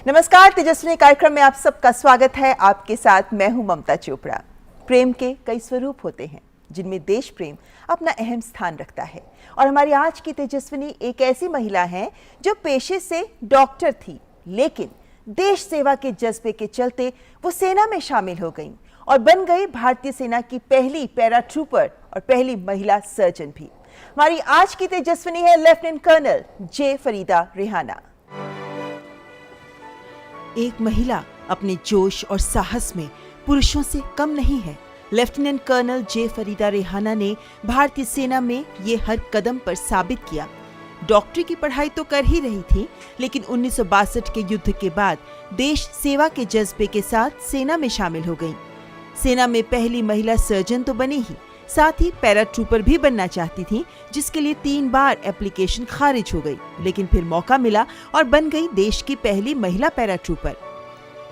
नमस्कार, तेजस्विनी कार्यक्रम में आप सबका स्वागत है। आपके साथ मैं हूं ममता चोपड़ा। प्रेम के कई स्वरूप होते हैं जिनमें देश प्रेम अपना अहम स्थान रखता है और हमारी आज की तेजस्विनी एक ऐसी महिला है जो पेशे से डॉक्टर थी, लेकिन देश सेवा के जज्बे के चलते वो सेना में शामिल हो गई और बन गई भारतीय सेना की पहली पैराट्रूपर और पहली महिला सर्जन भी। हमारी आज की तेजस्विनी है lieutenant colonel J Farida Rehana. एक महिला अपने जोश और साहस में पुरुषों से कम नहीं है। Lieutenant colonel J Farida Rehana ने भारतीय सेना में ये हर कदम पर साबित किया। डॉक्टरी की पढ़ाई तो कर ही रही थी, लेकिन 1962 के युद्ध के बाद देश सेवा के जज्बे के साथ सेना में शामिल हो गई। सेना में पहली महिला सर्जन तो बनी ही, साथ ही पैराट्रूपर भी बनना चाहती थी, जिसके लिए 3 बार एप्लीकेशन खारिज हो गई, लेकिन फिर मौका मिला और बन गई देश की पहली महिला पैराट्रूपर।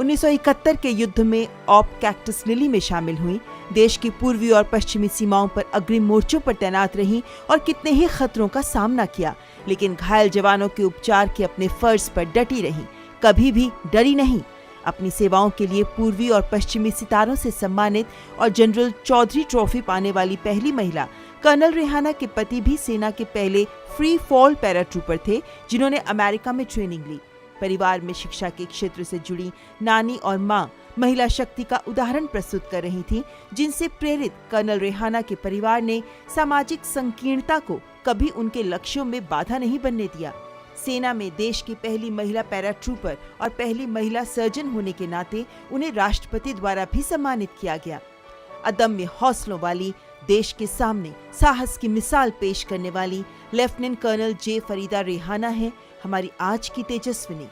1971 के युद्ध में ऑप कैक्टस लिली में शामिल हुई। देश की पूर्वी और पश्चिमी सीमाओं पर अग्रिम मोर्चों पर तैनात रही और कितने ही खतरों का सामना किया, लेकिन घायल जवानों के उपचार के अपने फर्ज पर डटी रही, कभी भी डरी नहीं। अपनी सेवाओं के लिए पूर्वी और पश्चिमी सितारों से सम्मानित और जनरल चौधरी ट्रॉफी पाने वाली पहली महिला कर्नल रेहाना के पति भी सेना के पहले फ्री फॉल पैराट्रूपर थे, जिन्होंने अमेरिका में ट्रेनिंग ली। परिवार में शिक्षा के क्षेत्र से जुड़ी नानी और मां महिला शक्ति का उदाहरण प्रस्तुत कर रही थीं, जिनसे प्रेरित कर्नल रेहाना के परिवार ने सामाजिक संकीर्णता को कभी उनके लक्ष्यों में बाधा नहीं बनने दिया। सेना में देश की पहली महिला पैराट्रूपर और पहली महिला सर्जन होने के नाते उन्हें राष्ट्रपति द्वारा भी सम्मानित किया गया। अदम्य हौसलों वाली, देश के सामने साहस की मिसाल पेश करने वाली lieutenant colonel J Farida Rehana है हमारी आज की तेजस्विनी।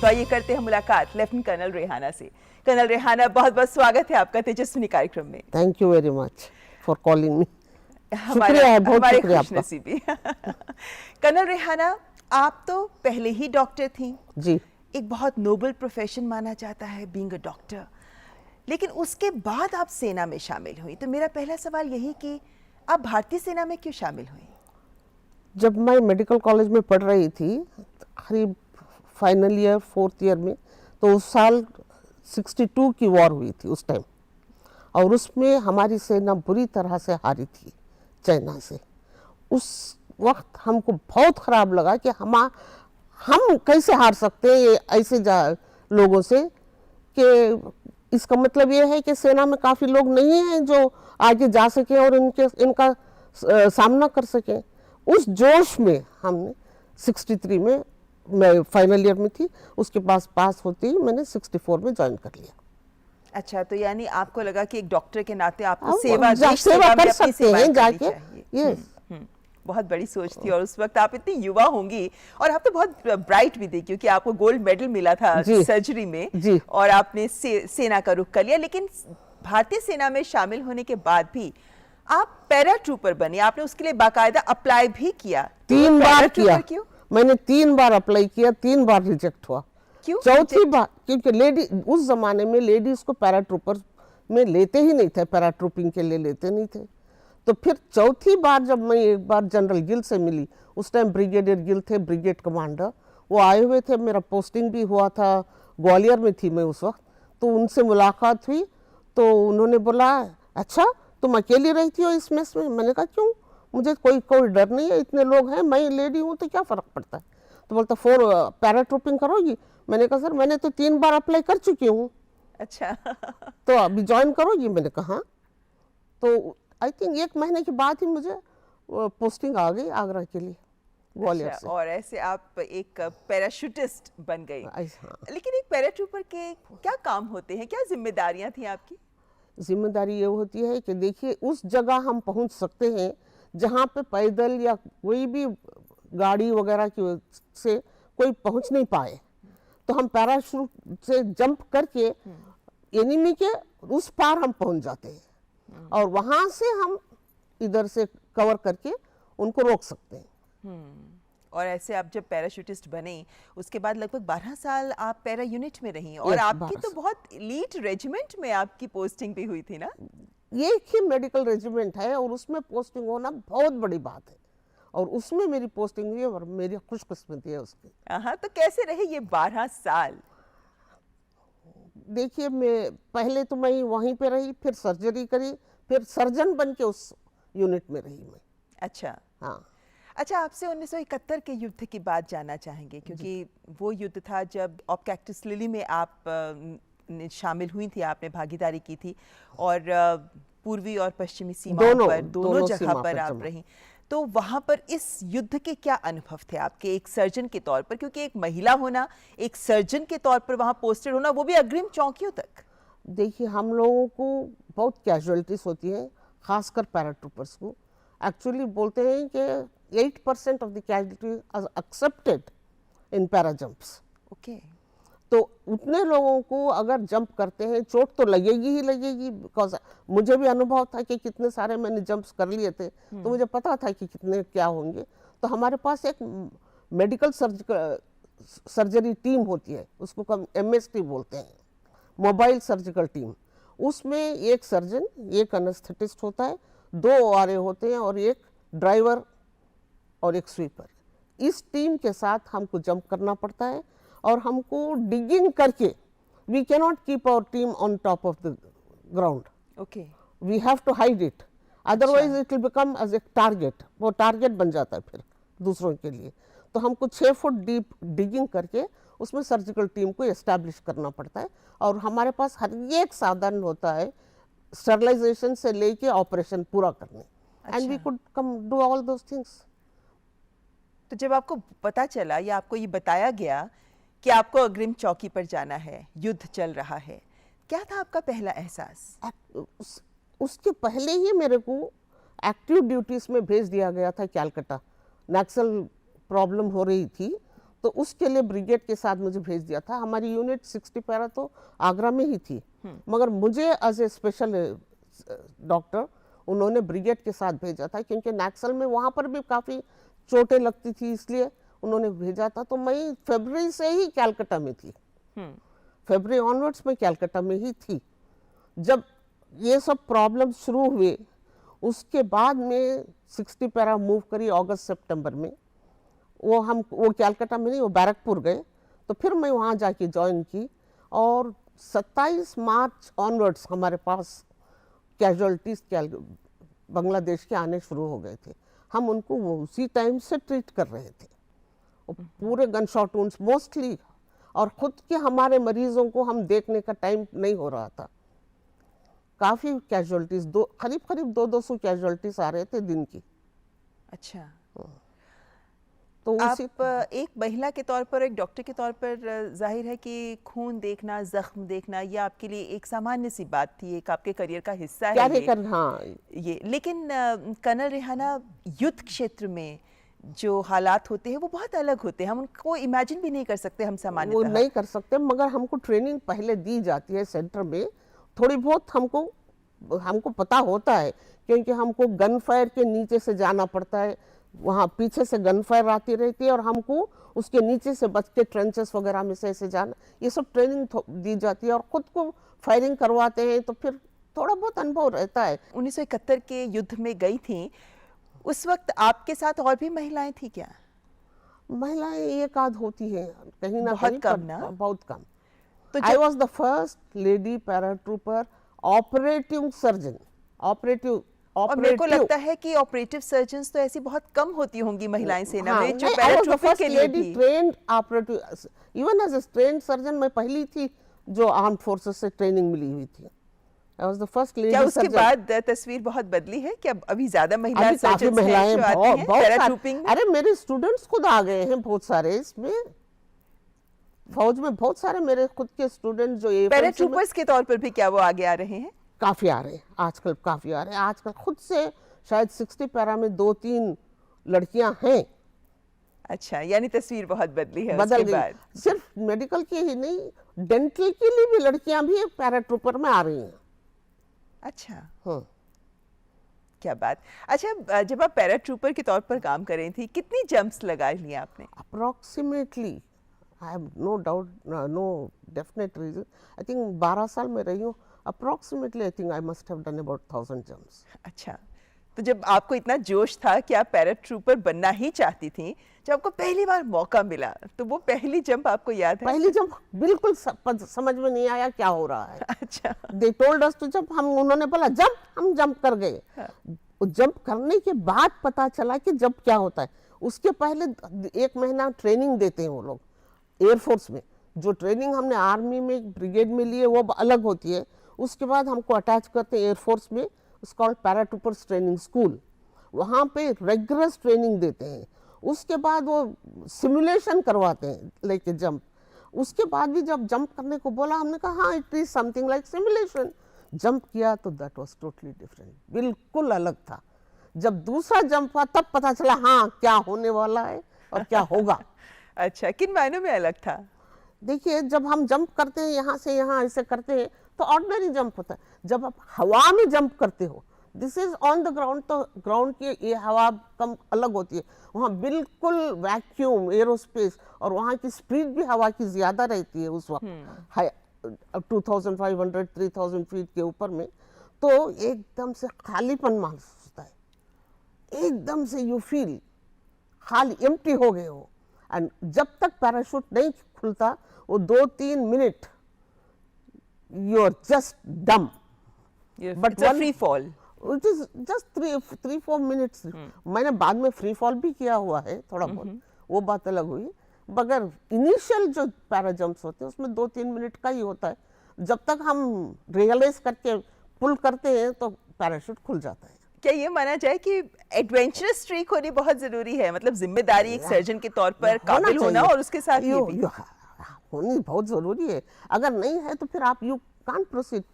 तो आइए करते हैं मुलाकात लेफ्टिनेंट कर्नल रेहाना से। कर्नल रेहाना, बहुत बहुत स्वागत है आपका तेजस्विनी कार्यक्रम में। Thank you very much for calling me. हमारे खुशनसीबी। कर्नल रेहाना, आप तो पहले ही डॉक्टर थी जी। एक बहुत नोबल प्रोफेशन माना जाता है बीइंग अ डॉक्टर, लेकिन उसके बाद आप सेना में शामिल हुई। तो मेरा पहला सवाल यही कि आप भारतीय सेना में क्यों शामिल हुई? जब मैं मेडिकल कॉलेज में पढ़ रही थी, करीब फाइनल ईयर 4th ईयर में, तो उस साल 62 की वॉर हुई थी उस टाइम, और उसमें हमारी सेना बुरी तरह से हारी थी चाइना से। उस वक्त हमको बहुत ख़राब लगा कि हम कैसे हार सकते हैं ये ऐसे लोगों से, कि इसका मतलब ये है कि सेना में काफ़ी लोग नहीं हैं जो आगे जा सकें और इनका सामना कर सकें। उस जोश में हमने 63 में, मैं फाइनल ईयर में थी, उसके पास होते ही मैंने 64 में ज्वाइन कर लिया। अच्छा, तो यानी आपको लगा कि एक डॉक्टर के नाते आपको सेवा कर सकते हैं जाके। यस, बहुत बड़ी सोच थी और उस वक्त आप इतनी युवा होंगी और आप तो बहुत ब्राइट भी थी, क्योंकि आपको गोल्ड मेडल मिला था सर्जरी में जी। और आपने सेना का रुख कर लिया। लेकिन भारतीय सेना में शामिल होने के बाद भी आप पैराट्रूपर बने, आपने उसके लिए बाकायदा अप्लाई भी किया। 3 बार किया। क्यों? मैंने 3 बार अप्लाई किया, 3 बार रिजेक्ट हुआ। क्यों? चौथी बार, क्योंकि लेडी उस जमाने में लेडीज को पैराट्रूपर में लेते ही नहीं थे, पैराट्रूपिंग के लिए लेते नहीं थे। तो फिर चौथी बार जब मैं एक बार जनरल गिल से मिली, उस टाइम ब्रिगेडियर गिल थे, ब्रिगेड कमांडर, वो आए हुए थे, मेरा पोस्टिंग भी हुआ था, ग्वालियर में थी मैं उस वक्त। तो उनसे मुलाकात हुई तो उन्होंने बोला, अच्छा तुम अकेली रहती हो इस मेस में? मैंने कहा क्यों, मुझे कोई डर नहीं है, इतने लोग हैं, मैं लेडी हूँ तो क्या फ़र्क पड़ता है। तो बोलता पैराट्रूपिंग करोगी? मैंने कहा सर मैंने तो 3 बार अप्लाई कर चुकी हूँ। अच्छा तो अभी ज्वाइन करोगी? मैंने कहा। तो आई थिंक 1 महीने के बाद ही मुझे पोस्टिंग आ गई आगरा के लिए, ग्वालियर से। और ऐसे आप एक पैराशूटिस्ट बन गई। लेकिन एक पैराट्रूपर के क्या काम होते हैं, क्या जिम्मेदारियां थी आपकी? जिम्मेदारी ये होती है कि देखिए, उस जगह हम पहुंच सकते हैं जहां पे पैदल या कोई भी गाड़ी वगैरह की से कोई पहुंच नहीं पाए, तो हम पैराशूट से जंप करके एनिमी के उस पार हम पहुंच जाते हैं और वहां से हम इधर से कवर करके उनको रोक सकते हैं। और ऐसे आप जब पैराशूटिस्ट बने, उसके बाद लगभग 12 साल आप पैरा यूनिट में रही और आपकी तो बहुत एलीट रेजिमेंट में आपकी पोस्टिंग भी हुई थी ना? ये एक ही मेडिकल रेजिमेंट है और उसमें पोस्टिंग होना बहुत बड़ी बात है। और उसमें मेरी पोस्टिंग हुई और मेरी खुशकिस्मती है उसकी। हाँ, तो कैसे रहे ये 12 साल? देखिए, मैं पहले तो मैं वहीं पे रही, फिर सर्जरी करी, फिर सर्जन बन के उस यूनिट में रही मैं। अच्छा। हाँ। अच्छा, आपसे 1971 के युद्ध की बात जानना चाहेंगे, क्योंकि वो युद्ध था जब ऑपरेक्टिस लिली में आप शामिल हुई थी, आपने भागीदारी की थी, और पूर्वी और पश्चिमी सीमाओं पर दोनों जगह सीमा पर आप रहीं। तो वहाँ पर इस युद्ध के क्या अनुभव थे आपके एक सर्जन के तौर पर, क्योंकि एक महिला होना, एक सर्जन के तौर पर वहाँ पोस्टेड होना, वो भी अग्रिम चौकियों तक? देखिए, हम लोगों को बहुत कैजुअलिटीज होती हैं, खासकर पैराट्रूपर्स को। एक्चुअली बोलते हैं कि 8% of the casualty are accepted in para jumps. Okay. तो उतने लोगों को अगर जंप करते हैं, चोट तो लगेगी ही लगेगी, बिकॉज मुझे भी अनुभव था कि कितने सारे मैंने जंप्स कर लिए थे, तो मुझे पता था कि कितने क्या होंगे। तो हमारे पास एक मेडिकल सर्जरी टीम होती है, उसको हम MST बोलते हैं, मोबाइल सर्जिकल टीम। उसमें एक सर्जन, एक एनेस्थेटिस्ट होता है, 2 ORA होते हैं और एक ड्राइवर और एक स्वीपर। इस टीम के साथ हमको जंप करना पड़ता है और हमको डिगिंग करके, we can not keep our team on top of the ground, okay. We have to hide it, otherwise it will become as a target, वो टारगेट बन जाता है फिर दूसरों के लिए। तो हमको 6 फुट डीप डिगिंग करके उसमें सर्जिकल टीम को एस्टैब्लिश करना पड़ता है, और हमारे पास हर एक साधन होता है स्टरलाइजेशन से लेके ऑपरेशन पूरा करने, and we could come do all those things. तो जब आपको पता चला या आपको ये बताया गया कि आपको अग्रिम चौकी पर जाना है, युद्ध चल रहा है, क्या था आपका पहला एहसास? उसके पहले ही मेरे को एक्टिव ड्यूटीज में भेज दिया गया था कैलकाटा। नक्सल प्रॉब्लम हो रही थी, तो उसके लिए ब्रिगेड के साथ मुझे भेज दिया था। हमारी यूनिट 60 पैरा तो आगरा में ही थी, मगर मुझे एज ए स्पेशल डॉक्टर उन्होंने ब्रिगेड के साथ भेजा था, क्योंकि नक्सल में वहाँ पर भी काफ़ी चोटें लगती थी, इसलिए उन्होंने भेजा था। तो मैं फरवरी से ही कैलकाटा में थी, फरवरी ऑनवर्ड्स में कैलकाटा में ही थी। जब ये सब प्रॉब्लम शुरू हुए, उसके बाद में 60 पैरा मूव करी अगस्त सितंबर में। वो कैलकाटा में नहीं, वो बैरकपुर गए, तो फिर मैं वहाँ जाके ज्वाइन की, और 27 मार्च ऑनवर्ड्स हमारे पास कैजुअलिटीज बांग्लादेश के आने शुरू हो गए थे। हम उनको उसी टाइम से ट्रीट कर रहे थे, पूरे गन शॉट वुंड्स मोस्टली, और खुद के हमारे मरीजों को हम देखने का टाइम नहीं हो रहा था। काफ़ी कैजुअलिटीज, करीब 200 कैजुअलिटीज आ रहे थे दिन की। अच्छा। तो आप एक महिला के तौर पर, एक डॉक्टर के तौर पर, जाहिर है कि खून देखना, जख्म देखना, ये आपके लिए एक सामान्य सी बात थी, एक आपके करियर का हिस्सा है ये। लेकिन कर्नल रेहाना, युद्ध क्षेत्र में जो हालात होते हैं वो बहुत अलग होते हैं, हम उनको इमेजिन भी नहीं कर सकते, हम सामान्यतः वो नहीं कर सकते, मगर हमको ट्रेनिंग पहले दी जाती है सेंटर में, थोड़ी बहुत हमको पता होता है, क्योंकि हमको गन फायर के नीचे से जाना पड़ता है, वहाँ पीछे से गन फायर आती रहती है और हमको उसके नीचे से बच के ट्रेंचेस वगैरह में से ऐसे जाना, ये सब ट्रेनिंग दी जाती है, और खुद को फायरिंग करवाते हैं, तो फिर थोड़ा बहुत अनुभव रहता है। 1971 के युद्ध में गई थी, उस वक्त आपके साथ और भी महिलाएं थी क्या? महिलाएं एक आध होती हैं, कहीं ना बहुत कहीं, कम ना? बहुत कम। तो I was the first lady paratrooper operative surgeon, और मेरे को लगता है कि ऑपरेटिव सर्जन्स तो ऐसी बहुत कम होती होंगी महिलाएं सेना में, जो I was the paratrooper first के लिए lady भी। trained operative, even as a trained surgeon, मैं पहली थी जो आर्म फोर्सेस से ट्रेनिंग मिली हुई थी। I was the first lady क्या उसके surgeon. बाद तस्वीर बहुत बदली है? क्या अभी ज्यादा महिला अभी काफी सर्जन्स हैं महिलाएं जो आती हैं पैराट्रूपिंग में? अरे मेरे स्टूडेंट्स खुद आ गए हैं बहुत सारे इसमें, फौज में बहुत सारे मेरे खुद के स्टूडेंट जो पैराट्रूपर्स के तौर पर भी क्या वो आगे आ रहे हैं? काफी आ रहे हैं आजकल, काफी आ रहे हैं आजकल। खुद से शायद 60 पैरा में 2-3 लड़कियां हैं। अच्छा, यानी तस्वीर बहुत बदली है बदल उसके बाद। गई, सिर्फ मेडिकल की ही नहीं, डेंटल के लिए भी लड़कियां भी पैराट्रूपर में आ रही हैं। अच्छा, हाँ। क्या बात। अच्छा, जब आप पैराट्रूपर के तौर पर काम कर रही थी, कितनी जंप्स लगा ली आपने? Approximately, I have no doubt, no definite reason, I think 12 साल में रही हूँ, approximately I think I must have done about 1000 jumps. अच्छा, तो जब आपको इतना जोश था कि आप पैराट्रूपर बनना ही चाहती थी, जब आपको पहली बार मौका मिला तो वो पहली जंप आपको याद है? पहली जंप बिल्कुल समझ में नहीं आया क्या हो रहा है। अच्छा। They told us to jump, उन्होंने बोला जंप, हम जंप कर गए। जंप करने के बाद पता चला कि जंप क्या होता है। उसके पहले 1 महीना ट्रेनिंग देते हैं वो लोग एयरफोर्स में। जो ट्रेनिंग हमने आर्मी में ब्रिगेड में लिए वो अलग होती है। उसके बाद हमको अटैच करते हैं एयरफोर्स में, कॉल्ड पैराट्रूपर्स ट्रेनिंग स्कूल। वहाँ पे रेगुलर ट्रेनिंग देते हैं। उसके बाद वो सिमुलेशन करवाते हैं लेके जंप। उसके बाद भी जब जंप करने को बोला, हमने कहा हाँ it is something like simulation. Jump किया तो दैट वाज टोटली डिफरेंट, बिल्कुल अलग था। जब दूसरा जंप हुआ तब पता चला हाँ क्या होने वाला है और क्या होगा। अच्छा, किन मायनों में अलग था? देखिए, जब हम जंप करते हैं यहाँ से यहाँ ऐसे करते हैं तो ऑर्डिनरी जंप होता है। जब आप हवा में जंप करते हो, this is on the ground, तो ग्राउंड की ये हवा कम अलग होती है। वहाँ बिल्कुल वैक्यूम एरोस्पेस, और वहाँ की स्पीड भी हवा की ज़्यादा रहती है उस वक्त 2500 3000 फीट के ऊपर में। तो एकदम से खालीपन महसूस होता है, एकदम से यू फील खाली, एम्प्टी हो गए हो। एंड जब तक पैराशूट नहीं खुलता वो 2-3 मिनट यू आर जस्ट डम। But free fall, it is just 3-4 minutes. मैंने बाद में फ्री फॉल भी किया हुआ है थोड़ा बहुत, वो बात अलग हुई। मगर इनिशियल जो पैरा जंप्स होते हैं उसमें 2-3 मिनट का ही होता है। जब तक हम रियलाइज करके पुल करते हैं तो पैराशूट खुल जाता है। क्या ये माना जाए कि एडवेंचरस स्ट्रीक होनी बहुत जरूरी है? मतलब जिम्मेदारी एक सर्जन के तौर पर काबिल होना, और उसके साथ ये भी होनी बहुत जरूरी है। अगर नहीं है तो फिर आप यू कांट प्रोसीड,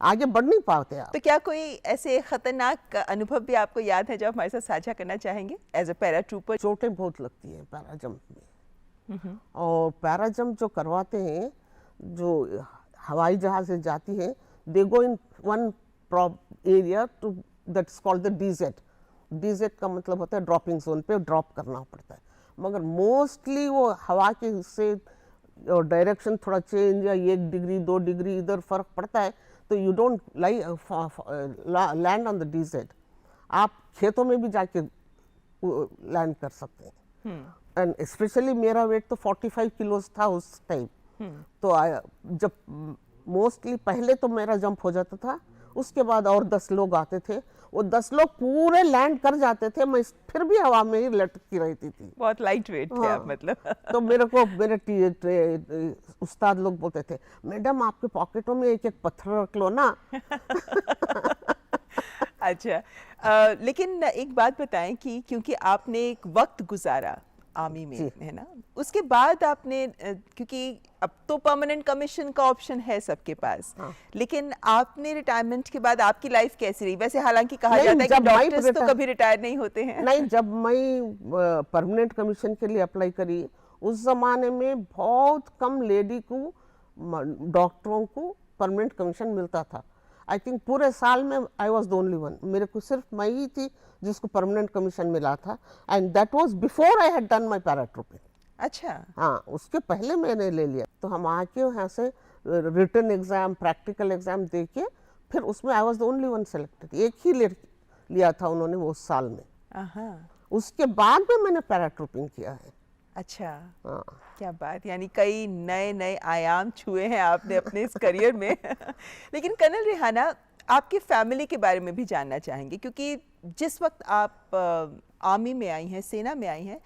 आगे बढ़ नहीं पाते आप। तो क्या कोई ऐसे खतरनाक अनुभव भी आपको याद है जो आप हमारे साथ साझा करना चाहेंगे एज अ पैराट्रूपर? चोटें बहुत लगती हैं पैरा जंप में। और पैरा जंप जो करवाते हैं, जो हवाई जहाज से जाती है, they go in one area to that's called the DZ. DZ का मतलब होता है ड्रॉपिंग जोन पे ड्रॉप करना पड़ता है। मगर मोस्टली वो हवा के हिस्से और डायरेक्शन थोड़ा चेंज या 1 डिग्री 2 डिग्री इधर फर्क पड़ता है, तो you don't land on the DZ. आप खेतों में भी जाके लैंड कर सकते हैं। एंड स्पेशली मेरा वेट तो 45 किलोज था उस टाइम। तो जब मोस्टली पहले तो मेरा जंप हो जाता था, उसके बाद और 10 लोग आते थे। वो 10 लोग पूरे लैंड कर जाते थे, मैं फिर भी हवा में ही लटकी रहती थी। बहुत लाइट वेट थे आप मतलब। तो मेरे को मेरे उस्ताद लोग बोलते थे, मैडम आपके पॉकेटों में एक एक पत्थर रख लो ना। अच्छा, लेकिन एक बात बताएं कि क्योंकि आपने एक वक्त गुजारा आर्मी में, है ना, उसके बाद आपने, क्योंकि अब तो परमानेंट कमीशन का ऑप्शन है सबके पास, लेकिन आपने रिटायरमेंट के बाद आपकी लाइफ कैसी रही? वैसे हालांकि कहा जाता है कि डॉक्टर्स तो कभी रिटायर नहीं होते हैं। नहीं, जब मैं परमानेंट कमीशन के लिए अप्लाई करी, उस जमाने में बहुत कम लेडी को, डॉक्टरों को परमानेंट कमीशन मिलता था। आई थिंक पूरे साल में I was the only one, मेरे को सिर्फ मैं ही थी जिसको परमानेंट कमीशन मिला था। And that was before I had done my paratrooping. अच्छा। हाँ, उसके पहले मैंने ले लिया। तो हम आके यहाँ से रिटन एग्जाम, प्रैक्टिकल एग्जाम दे के फिर उसमें I was the only one selected. एक ही लिया था उन्होंने वो साल में। उसके बाद में मैंने पैराट्रूपिंग किया है। अच्छा, क्या बात, यानी कई नए नए आयाम छुए हैं आपने अपने इस करियर में। लेकिन कर्नल रेहाना, आपकी फैमिली के बारे में भी जानना चाहेंगे, क्योंकि जिस वक्त आप आर्मी में आई हैं, सेना में आई हैं,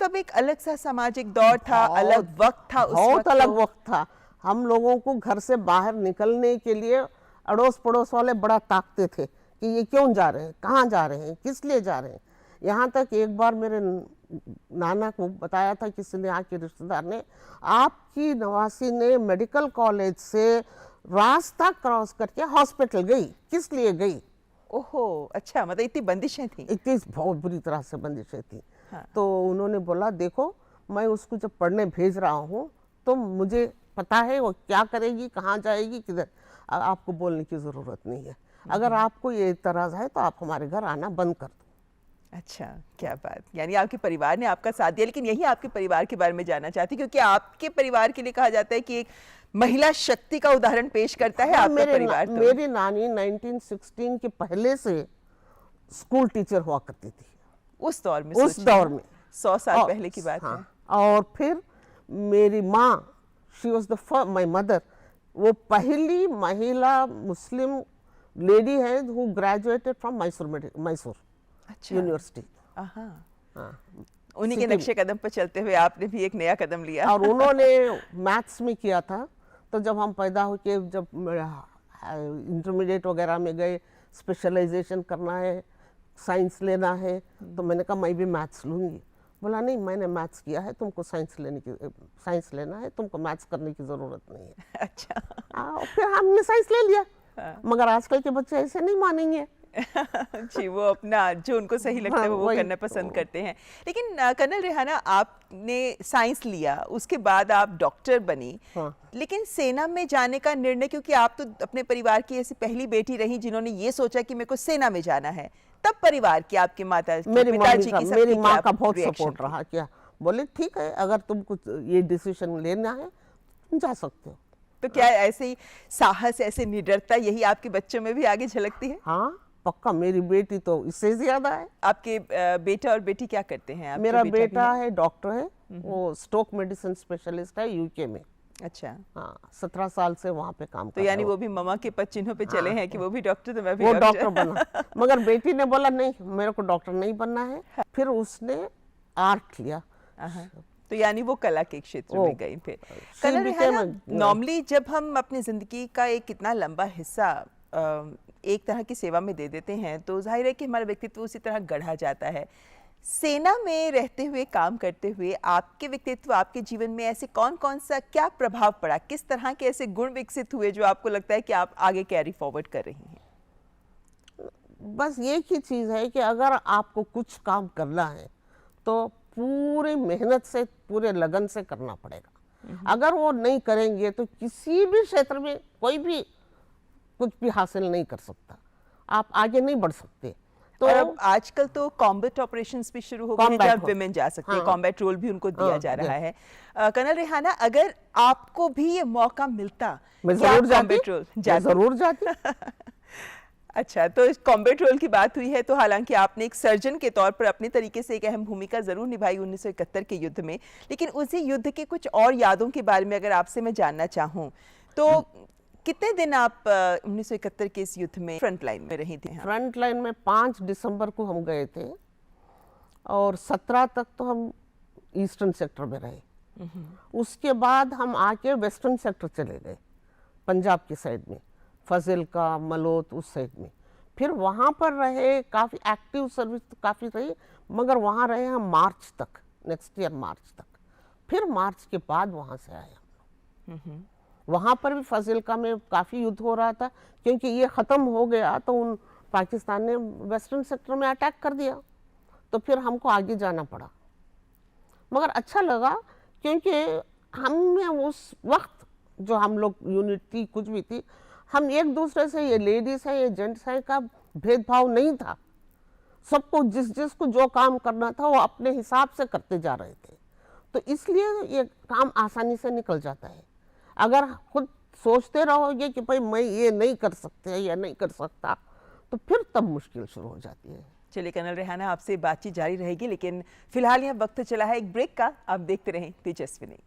तब एक अलग सा सामाजिक दौर था, अलग वक्त था, बहुत अलग वक्त था। हम लोगों को घर से बाहर निकलने के लिए अड़ोस पड़ोस वाले बड़ा ताकते थे कि ये क्यों जा रहे हैं, कहाँ जा रहे हैं, किस लिए जा रहे हैं। यहाँ तक एक बार मेरे नाना को बताया था किसी ने, आके रिश्तेदार ने, आपकी नवासी ने मेडिकल कॉलेज से रास्ता क्रॉस करके हॉस्पिटल गई, किस लिए गई? ओहो, अच्छा, मतलब इतनी बंदिशें थी? इतनी बहुत बुरी तरह से बंदिशें थी। हाँ। तो उन्होंने बोला, देखो मैं उसको जब पढ़ने भेज रहा हूँ तो मुझे पता है वो क्या करेगी, कहाँ जाएगी, किधर, आपको बोलने की ज़रूरत नहीं है। अगर आपको ये इतराज़ है तो आप हमारे घर आना बंद कर दो। अच्छा, क्या बात, यानी आपके परिवार ने आपका साथ दिया। लेकिन यही आपके परिवार के बारे में जानना चाहती, क्योंकि आपके परिवार के लिए कहा जाता है कि एक महिला शक्ति का उदाहरण पेश करता है आपका परिवार। तो मेरी नानी 1916 के पहले से स्कूल टीचर हुआ करती थी उस दौर में, उस दौर में 100 साल और- पहले की बात है। हाँ, और फिर मेरी माँ, she was the first, my mother, वो पहली महिला मुस्लिम लेडी है हु ग्रेजुएटेड फ्रॉम मैसूर अच्छा। यूनिवर्सिटी। आहा। हाँ, उन्हीं के नक्शे कदम पर चलते हुए आपने भी एक नया कदम लिया। और उन्होंने मैथ्स में किया था। तो जब हम पैदा होके जब इंटरमीडिएट वगैरह में गए, स्पेशलाइजेशन करना है, साइंस लेना है, तो मैंने कहा मैं भी मैथ्स लूँगी। बोला नहीं, मैंने मैथ्स किया है, तुमको साइंस लेना है, तुमको मैथ्स करने की ज़रूरत नहीं है। अच्छा। और फिर हमने साइंस ले लिया। मगर आजकल के बच्चे ऐसे नहीं मानेंगे। जी, वो अपना जो उनको सही लगता है हाँ, वो वही करना पसंद करते हैं। लेकिन कर्नल रेहाना, आपने साइंस लिया, उसके बाद आप डॉक्टर बनी। हाँ। लेकिन सेना में जाने का निर्णय, क्योंकि आप तो अपने परिवार की ऐसी पहली बेटी रही जिन्होंने ये सोचा कि मेरे को सेना में जाना है, तब परिवार की, आपके माता की, मेरी पिताजी की, सबकी मेरी माँ क्या का बहुत reaction सपोर्ट थी? रहा। क्या बोले, ठीक है, अगर तुमको ये डिसीजन लेना है तुम जा सकते हो। तो क्या ऐसे ही साहस, ऐसे निडरता, यही आपके बच्चों में भी आगे झलकती है? हाँ पक्का, मेरी बेटी तो इससे ज्यादा है। आपके बेटा और बेटी क्या करते हैं? आपके मेरा भी बेटा है डॉक्टर है, वो स्ट्रोक मेडिसिन स्पेशलिस्ट है यूके में। अच्छा। हाँ, 17 साल से वहाँ पे काम तो कर रहा यानी है वो भी ममा के पद चिन्हों पे चले हैं कि वो भी डॉक्टर, तो मैं भी वो डॉक्टर। डॉक्टर बना। मगर बेटी ने बोला नहीं, मेरे को डॉक्टर नहीं बनना है। फिर उसने आर्ट लिया। आहा। तो यानी वो कला के क्षेत्र में गई फिर। she colonel became Rehana, a- normally जब हम अपनी जिंदगी का एक कितना लंबा हिस्सा एक तरह की सेवा में दे देते हैं, तो जाहिर है कि हमारा व्यक्तित्व उसी तरह गढ़ा जाता है। सेना में रहते हुए, काम करते हुए, आपके व्यक्तित्व, आपके जीवन में ऐसे कौन कौन सा क्या प्रभाव पड़ा? किस तरह के ऐसे गुण विकसित हुए जो आपको लगता है कि आप आगे कैरी फॉरवर्ड कर रही हैं? बस एक ही चीज़ है कि अगर आपको कुछ काम करना है तो पूरी मेहनत से, पूरे लगन से करना पड़ेगा। अगर वो नहीं करेंगे तो किसी भी क्षेत्र में कोई भी कुछ भी हासिल नहीं कर सकता, आप आगे नहीं बढ़ सकते। तो और अब आजकल तो कॉम्बैट ऑपरेशंस भी शुरू हो गए हैं Combat जहाँ हो। विमेन जा सकते हैं, हाँ। कॉम्बैट रोल भी उनको दिया हाँ, जा रहा yes। है। कर्नल रेहाना, अगर आपको भी ये मौका मिलता, मैं क्या आप जरूर जाती, कॉम्बैट रोल मैं जाती? जरूर जाती। अच्छा, तो इस कॉम्बैट रोल की बात हुई है, तो हालांकि आपने एक सर्जन के तौर पर अपने तरीके से एक अहम भूमिका जरूर निभाई 1971 के युद्ध में। लेकिन उसी युद्ध के कुछ और यादों के बारे में अगर आपसे मैं जानना चाहूँ, तो कितने दिन आप 1971 के इस युद्ध में फ्रंट लाइन में रही थी? फ्रंट लाइन में 5 दिसंबर को हम गए थे और 17 तक तो हम ईस्टर्न सेक्टर में रहे। उसके बाद हम आके वेस्टर्न सेक्टर चले गए, पंजाब की साइड में, फजिल्का, मलोत, उस साइड में। फिर वहाँ पर रहे, काफ़ी एक्टिव सर्विस तो काफ़ी रही, मगर वहाँ रहे हम मार्च तक, नेक्स्ट ईयर मार्च तक। फिर मार्च के बाद वहाँ से आए हम लोग। वहाँ पर भी फजिल्का में काफ़ी युद्ध हो रहा था, क्योंकि ये ख़त्म हो गया तो उन पाकिस्तान ने वेस्टर्न सेक्टर में अटैक कर दिया, तो फिर हमको आगे जाना पड़ा। मगर अच्छा लगा, क्योंकि हमें उस वक्त जो हम लोग यूनिट थी, कुछ भी थी, हम एक दूसरे से, ये लेडीज़ है, ये जेंट्स है, का भेदभाव नहीं था। सबको जिसको जो काम करना था वो अपने हिसाब से करते जा रहे थे। तो इसलिए ये काम आसानी से निकल जाता है। अगर खुद सोचते रहोगे कि भाई मैं ये नहीं कर सकते या नहीं कर सकता, तो फिर तब मुश्किल शुरू हो जाती है। चलिए कर्नल रेहाना, आपसे बातचीत जारी रहेगी, लेकिन फिलहाल यहाँ वक्त चला है एक ब्रेक का। आप देखते रहें तेजस्विनी।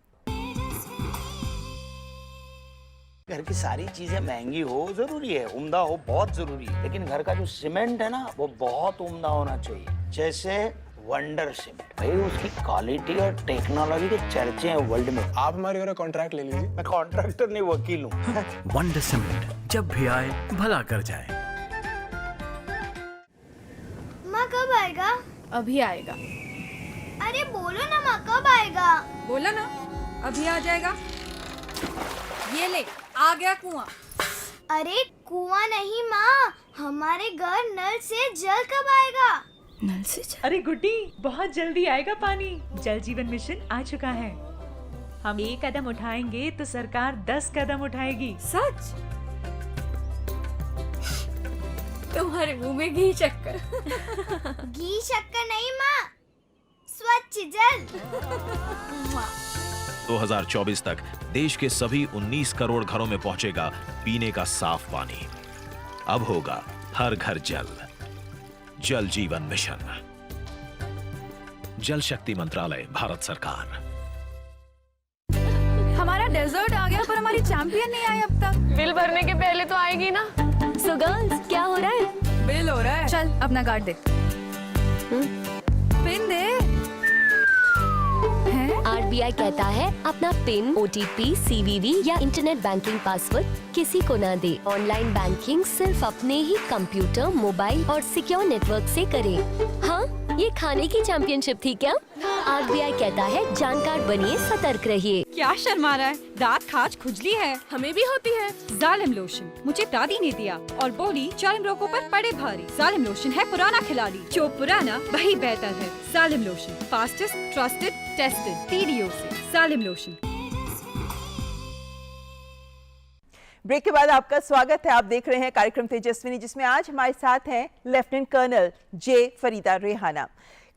घर की सारी चीजें महंगी हो जरूरी है, उम्दा हो बहुत जरूरी है, लेकिन घर का जो सीमेंट है ना वो बहुत उम्दा होना चाहिए। जैसे वंडर सीमेंट, भाई उसकी क्वालिटी और टेक्नोलॉजी के चर्चे हैं वर्ल्ड में। आप हमारे घर कॉन्ट्रैक्ट ले लीजिए। मैं कॉन्ट्रैक्टर नहीं, वकील हूँ। वंडर सीमेंट, जब भी आए भला कर जाए। माँ कब आएगा? अभी आएगा। अरे बोलो ना माँ, कब आएगा? बोला ना, अभी आ जाएगा। ये ले, आ गया कुआं। अरे कुआं नहीं माँ, हमारे घर नल से जल कब आएगा? नल से जल? अरे गुड्डी, बहुत जल्दी आएगा पानी। जल जीवन मिशन आ चुका है। हम 1 कदम उठाएंगे तो सरकार 10 कदम उठाएगी। सच? तुम्हारे मुंह में घी शक्कर। घी शक्कर नहीं माँ, स्वच्छ जल। 2024 तक देश के सभी 19 करोड़ घरों में पहुंचेगा पीने का साफ पानी। अब होगा हर घर जल। जल जीवन मिशन, जल शक्ति मंत्रालय, भारत सरकार। हमारा डेजर्ट आ गया पर हमारी चैंपियन नहीं आई अब तक। बिल भरने के पहले तो आएगी ना। सो गर्ल्स, क्या हो रहा है? बिल हो रहा है। चल अपना कार्ड दे। पिन दे। RBI कहता है अपना पिन, OTP, CVV या इंटरनेट बैंकिंग पासवर्ड किसी को ना दे। ऑनलाइन बैंकिंग सिर्फ अपने ही कंप्यूटर, मोबाइल और सिक्योर नेटवर्क से करें। हाँ, ये खाने की चैंपियनशिप थी क्या? RBI कहता है जानकार बनिए, सतर्क रहिए। क्या शर्मा रहा है? दांत खाज खुजली है, हमें भी होती है। जालिम लोशन मुझे दादी ने दिया और बोली जालिम लोगों पर पड़े भारी। जालिम लोशन है पुराना खिलाड़ी, जो पुराना वही बेहतर है। जालिम lotion, fastest, trusted, tested, TDO से। जालिम लोशन। ब्रेक के बाद आपका स्वागत है। आप देख रहे हैं कार्यक्रम तेजस्विनी, जिसमें आज हमारे साथ हैं lieutenant colonel J Farida Rehana.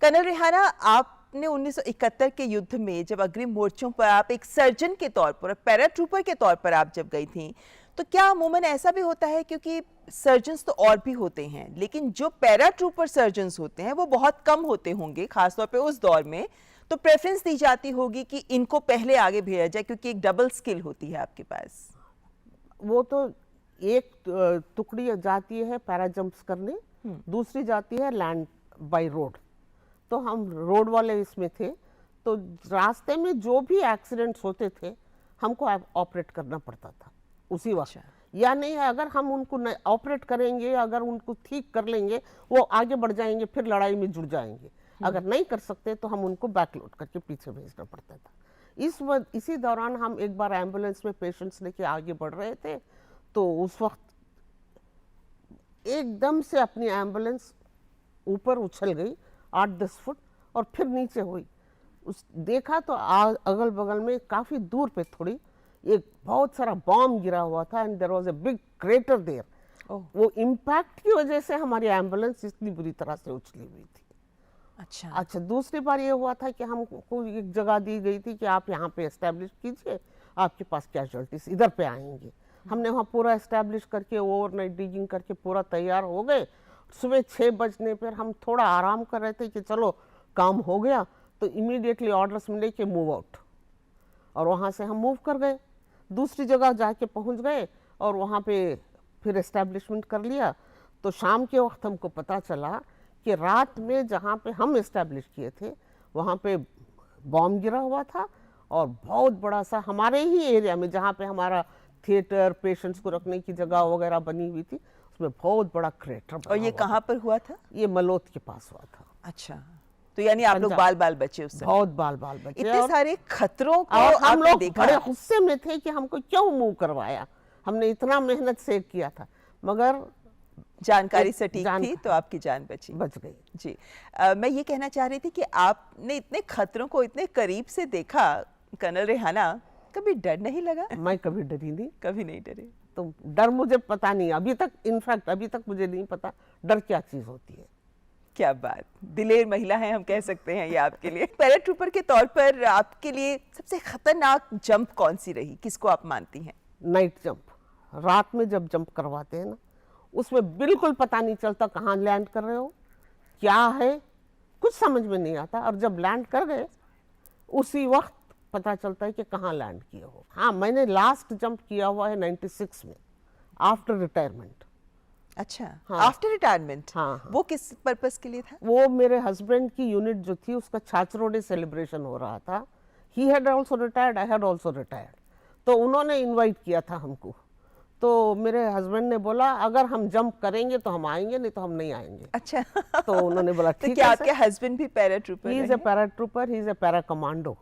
Colonel Rehana, आपने 1971 के युद्ध में जब अग्रिम मोर्चों पर आप एक सर्जन के तौर पर, पैराट्रूपर के तौर पर आप जब गई थी, तो क्या अमूमन ऐसा भी होता है, क्योंकि सर्जन्स तो और भी होते हैं लेकिन जो पैराट्रूपर सर्जन्स होते हैं वो बहुत कम होते होंगे, खासतौर पे उस दौर में, तो प्रेफरेंस दी जाती होगी कि इनको पहले आगे भेजा जाए क्योंकि एक डबल स्किल होती है आपके पास। वो तो एक टुकड़ी जाती है पैरा जंप्स करने, दूसरी जाती है लैंड बाय रोड। तो हम रोड वाले इसमें थे, तो रास्ते में जो भी एक्सीडेंट्स होते थे हमको ऑपरेट करना पड़ता था उसी वक्त। या नहीं, अगर हम उनको ऑपरेट करेंगे, अगर उनको ठीक कर लेंगे, वो आगे बढ़ जाएंगे, फिर लड़ाई में जुड़ जाएंगे। अगर नहीं कर सकते तो हम उनको बैकलोड करके पीछे भेजना पड़ता था। इसी दौरान हम एक बार एम्बुलेंस में पेशेंट्स लेके आगे बढ़ रहे थे, तो उस वक्त एकदम से अपनी एम्बुलेंस ऊपर उछल गई 8-10 फुट और फिर नीचे हुई। देखा तो अगल बगल में काफ़ी दूर पे थोड़ी एक बहुत सारा बॉम्ब गिरा हुआ था, and there was a big crater there. वो इम्पैक्ट की वजह से हमारी एम्बुलेंस इतनी बुरी तरह से उछली हुई थी। अच्छा, दूसरी बार ये हुआ था कि हमको एक जगह दी गई थी कि आप यहाँ पे एस्टैब्लिश कीजिए, आपके पास कैजुअल्टीज इधर पे आएंगे। हमने वहाँ पूरा एस्टैब्लिश करके ओवरनाइट डिगिंग करके पूरा तैयार हो गए। सुबह 6 बजने पर हम थोड़ा आराम कर रहे थे कि चलो काम हो गया, तो इमीडिएटली ऑर्डर्स मिले कि मूव आउट, और वहाँ से हम मूव कर गए, दूसरी जगह जाके पहुँच गए और वहाँ पे फिर एस्टैब्लिशमेंट कर लिया। तो शाम के वक्त हमको पता चला कि रात में जहाँ पे हम एस्टैब्लिश किए थे वहाँ पे बॉम्ब गिरा हुआ था, और बहुत बड़ा सा हमारे ही एरिया में जहाँ पे हमारा थिएटर, पेशेंट्स को रखने की जगह वगैरह बनी हुई थी, उसमें बहुत बड़ा क्रेटर बना। और ये कहाँ पर हुआ था? ये मलोत के पास हुआ था। अच्छा, तो यानी आप लोग बाल बचे उससे? बहुत बाल बचे। इतने सारे खतरों को और हम लोग देखा। बड़े गुस्से में थे कि हमको क्यों मूव करवाया, हमने इतना मेहनत से किया था, मगर जानकारी सटीक थी तो आपकी जान बच गई। जी, मैं ये कहना चाह रही थी कि आपने इतने खतरों को इतने करीब से देखा, कर्नल रेहाना, कभी डर नहीं लगा? मैं कभी डरी नहीं। कभी नहीं डरे? तो डर मुझे पता नहीं अभी तक, इनफैक्ट अभी तक मुझे नहीं पता डर क्या चीज होती है। क्या बात, दिलेर महिला है, हम कह सकते हैं ये आपके लिए। पैराट्रूपर के तौर पर आपके लिए सबसे खतरनाक जंप कौन सी रही, किसको आप मानती हैं? नाइट जंप, रात में जब जंप करवाते हैं ना, उसमें बिल्कुल पता नहीं चलता कहाँ लैंड कर रहे हो, क्या है, कुछ समझ में नहीं आता, और जब लैंड कर गए उसी वक्त पता चलता है कि कहाँ लैंड किए हो। हाँ, मैंने लास्ट जंप किया हुआ है 96 में, आफ्टर रिटायरमेंट। अच्छा, हाँ। After retirement? हाँ। वो किस पर्पस के लिए था? वो मेरे हस्बैंड की यूनिट जो थी उसका छात्रों डे सेलिब्रेशन हो रहा था। He had also retired, I had also retired, तो उन्होंने इनवाइट किया था हमको। तो मेरे हस्बैंड ने बोला अगर हम जंप करेंगे तो हम आएंगे, नहीं तो हम नहीं आएंगे। अच्छा। तो उन्होंने बोला ठीक है। तो क्या आपके हस्बैंड भी paratrooper? He is a paratrooper, he is a para commando.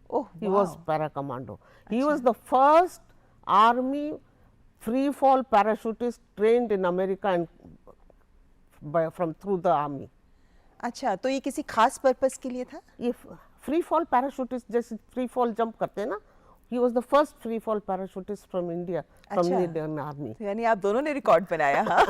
Oh, he was para commando. He was the first army free fall parachutist trained in America and from through the army. अच्छा, तो ये किसी खास purpose के लिए था? ये free fall parachutist जैसे फ्री फॉल जंप करते हैं ना, he was the first free fall parachutist from India, from अच्छा। Indian Army. यानी आप दोनों ने रिकॉर्ड बनाया। हाँ।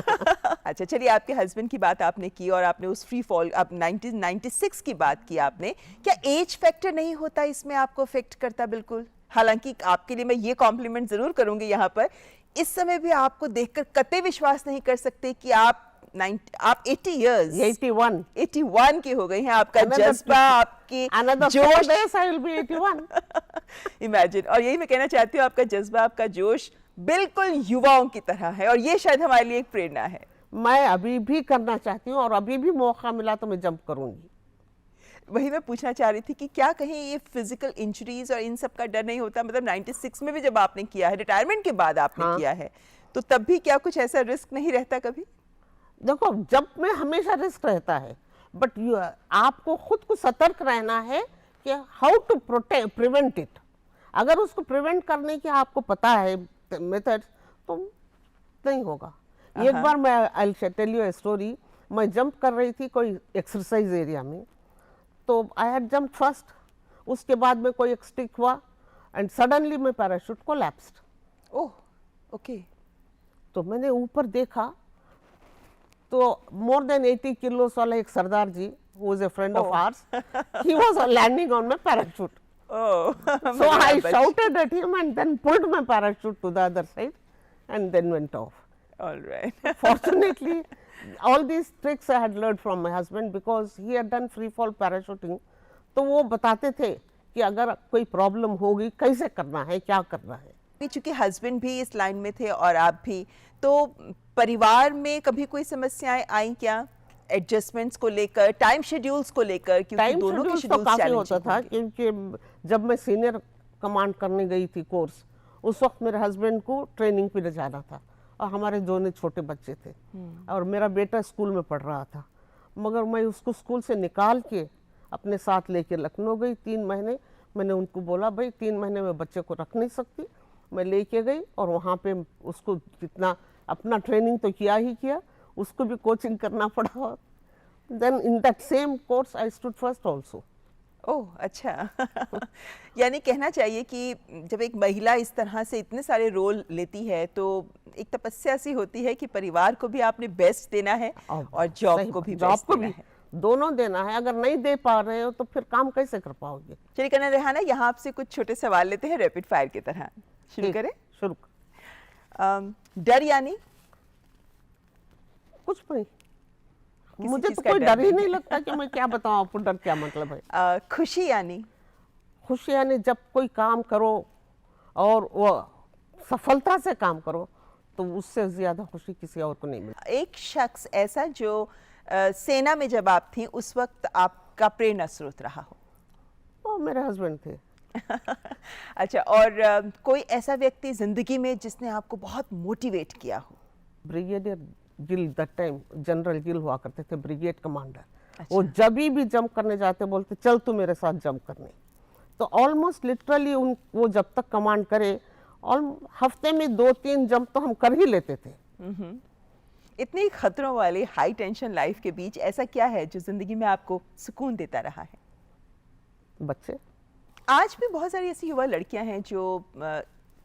अच्छा, चलिए, आपके हस्बैंड की बात आपने की और आपने उस फ्री फॉल, आप 1996 की बात की आपने, क्या एज फैक्टर नहीं होता इसमें, आपको अफेक्ट करता? बिल्कुल। हालांकि आपके लिए मैं ये कॉम्प्लीमेंट जरूर करूंगी यहाँ पर, इस समय भी आपको देखकर कतई विश्वास नहीं कर सकते कि आप आप 80 इयर्स 81 की हो गई हैं। आपका Another जज्बा, आपकी another 4 जोश, days I will be 81 imagine. और यही मैं कहना चाहती हूँ, आपका जज्बा, आपका जोश बिल्कुल युवाओं की तरह है, और ये शायद हमारे लिए एक प्रेरणा है। मैं अभी भी करना चाहती हूँ और अभी भी मौका मिला तो मैं जंप करूंगी। वही मैं पूछना चाह रही थी कि क्या कहीं ये फिजिकल इंजरीज और इन सब का डर नहीं होता? मतलब 96 में भी जब आपने किया है, रिटायरमेंट के बाद आपने हाँ। किया है, तो तब भी क्या कुछ ऐसा रिस्क नहीं रहता कभी? देखो, जब में हमेशा रिस्क रहता है, बट आपको खुद को सतर्क रहना है कि हाउ टू प्रिवेंट इट। अगर उसको प्रिवेंट करने की आपको पता है मेथड, तो नहीं होगा। एक बार मैं I tell you a story. मैं जंप कर रही थी कोई एक्सरसाइज एरिया में, तो आई हैड जंप फर्स्ट, उसके बाद में कोई एक स्टिक हुआ एंड सडनली मैं पैराशूट कोलैप्स्ड। ओह, ओके। तो मैंने ऊपर देखा तो मोर देन 80 किलोस वाला एक सरदार जी, who was a friend of ours, he was landing on my parachute. Oh, So I shouted at him and then pulled my parachute to the other side and then went off. All right. Fortunately, all these tricks I had learned from my husband because he had done free fall parachuting. तो वो बताते थे कि अगर कोई problem होगी कैसे करना है, क्या करना है। चूंकि हस्बैंड भी इस लाइन में थे और आप भी, तो परिवार में कभी कोई समस्याएं आई क्या, एडजस्टमेंट्स को लेकर, टाइम शेड्यूल्स को लेकर? क्योंकि टाइम दोनों के शेड्यूल तो काफी शेड्यूल्स होता था, क्योंकि जब मैं सीनियर कमांड करने गई थी कोर्स, उस वक्त मेरे हस्बैंड को ट्रेनिंग पे ले जाना था और हमारे दोनों छोटे बच्चे थे और मेरा बेटा स्कूल में पढ़ रहा था। मगर मैं उसको स्कूल से निकाल के अपने साथ लेके लखनऊ गई 3 महीने। मैंने उनको बोला, भाई 3 महीने में बच्चे को रख नहीं सकती। मैं लेके गई और वहाँ पे उसको जितना अपना ट्रेनिंग तो किया ही किया, उसको भी कोचिंग करना पड़ा। Then in that same course I stood first also. ओह, अच्छा। यानी कहना चाहिए कि जब एक महिला इस तरह से इतने सारे रोल लेती है, तो एक तपस्या सी होती है कि परिवार को भी आपने बेस्ट देना है और जॉब को भी बेस्ट देना है। दोनों देना है। अगर नहीं दे पा रहे हो तो फिर काम कैसे कर पाओगे? चलिए कर्नल रेहाना, यहाँ आपसे कुछ छोटे सवाल लेते हैं रैपिड फायर की तरह। शुरू करें? शुरू। डर यानी? कुछ नहीं, मुझे तो कोई डर ही नहीं लगता कि मैं क्या बताऊं आपको डर क्या मतलब है। खुशी यानी? खुशी यानी जब कोई काम करो और वो सफलता से काम करो, तो उससे ज्यादा खुशी किसी और को नहीं मिलती। एक शख्स ऐसा जो सेना में जब आप थी उस वक्त आपका प्रेरणा स्रोत रहा हो? वो मेरे हस्बैंड थे। अच्छा, और कोई ऐसा व्यक्ति जिंदगी में जिसने आपको बहुत मोटिवेट किया हो? Brigadier Gill, that time general Gill हुआ करते थे, ब्रिगेड कमांडर। अच्छा। वो जब भी जंप करने जाते बोलते चल तू मेरे साथ जंप करने। तो ऑलमोस्ट लिटरली वो जब तक कमांड करे, हफ्ते में 2-3 जंप तो हम कर ही लेते थे। इतनी खतरों वाली हाई टेंशन लाइफ के बीच ऐसा क्या है जो जिंदगी में आपको सुकून देता रहा है? बच्चे। आज भी बहुत सारी ऐसी युवा लड़कियां हैं जो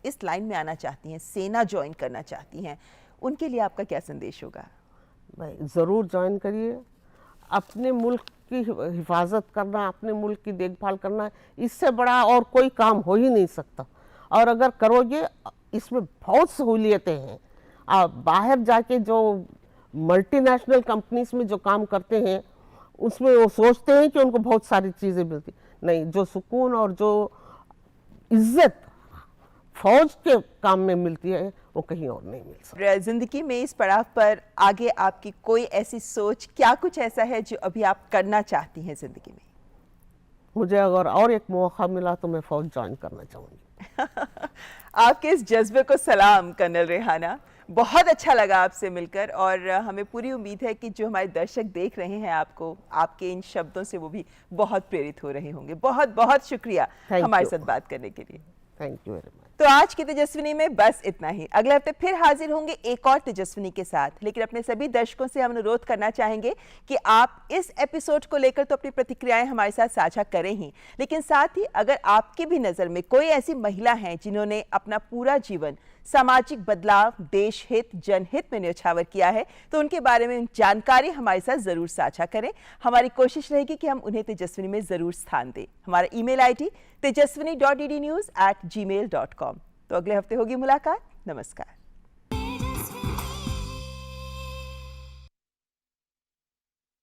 इस लाइन में आना चाहती हैं, सेना ज्वाइन करना चाहती हैं, उनके लिए आपका क्या संदेश होगा? भाई ज़रूर ज्वाइन करिए। अपने मुल्क की हिफाजत करना, अपने मुल्क की देखभाल करना, इससे बड़ा और कोई काम हो ही नहीं सकता। और अगर करोगे, इसमें बहुत सहूलियतें हैं। आप बाहर जाके जो मल्टीनेशनल कंपनीज में जो काम करते हैं, उसमें वो सोचते हैं कि उनको बहुत सारी चीज़ें मिलती, नहीं। जो सुकून और जो इज्जत फौज के काम में मिलती है, वो कहीं और नहीं मिल सकती। जिंदगी में इस पड़ाव पर आगे आपकी कोई ऐसी सोच, क्या कुछ ऐसा है जो अभी आप करना चाहती हैं जिंदगी में? मुझे अगर और एक मौका मिला तो मैं फौज ज्वाइन करना चाहूँगी। आपके इस जज्बे को सलाम कर्नल रेहाना। बहुत अच्छा लगा आपसे मिलकर, और हमें पूरी उम्मीद है कि जो हमारे दर्शक देख रहे हैं आपको, आपके इन शब्दों से वो भी बहुत प्रेरित हो रहे होंगे। बहुत बहुत शुक्रिया हमारे साथ बात करने के लिए। Thank you very much. तो आज की तेजस्विनी में बस इतना ही। अगले हफ्ते फिर हाजिर होंगे एक और तेजस्विनी के साथ। लेकिन अपने सभी दर्शकों से हम अनुरोध करना चाहेंगे कि आप इस एपिसोड को लेकर तो अपनी प्रतिक्रियाएं हमारे साथ साझा करें ही, लेकिन साथ ही अगर आपकी भी नजर में कोई ऐसी महिला है जिन्होंने अपना पूरा जीवन सामाजिक बदलाव, देश हित, जनहित में न्यौछावर किया है, तो उनके बारे में जानकारी हमारे साथ जरूर साझा करें। हमारी कोशिश रहेगी कि हम उन्हें तेजस्विनी में जरूर स्थान दें। हमारा ईमेल आईडी tejaswini.ddnews@gmail.com। तो अगले हफ्ते होगी मुलाकात। नमस्कार।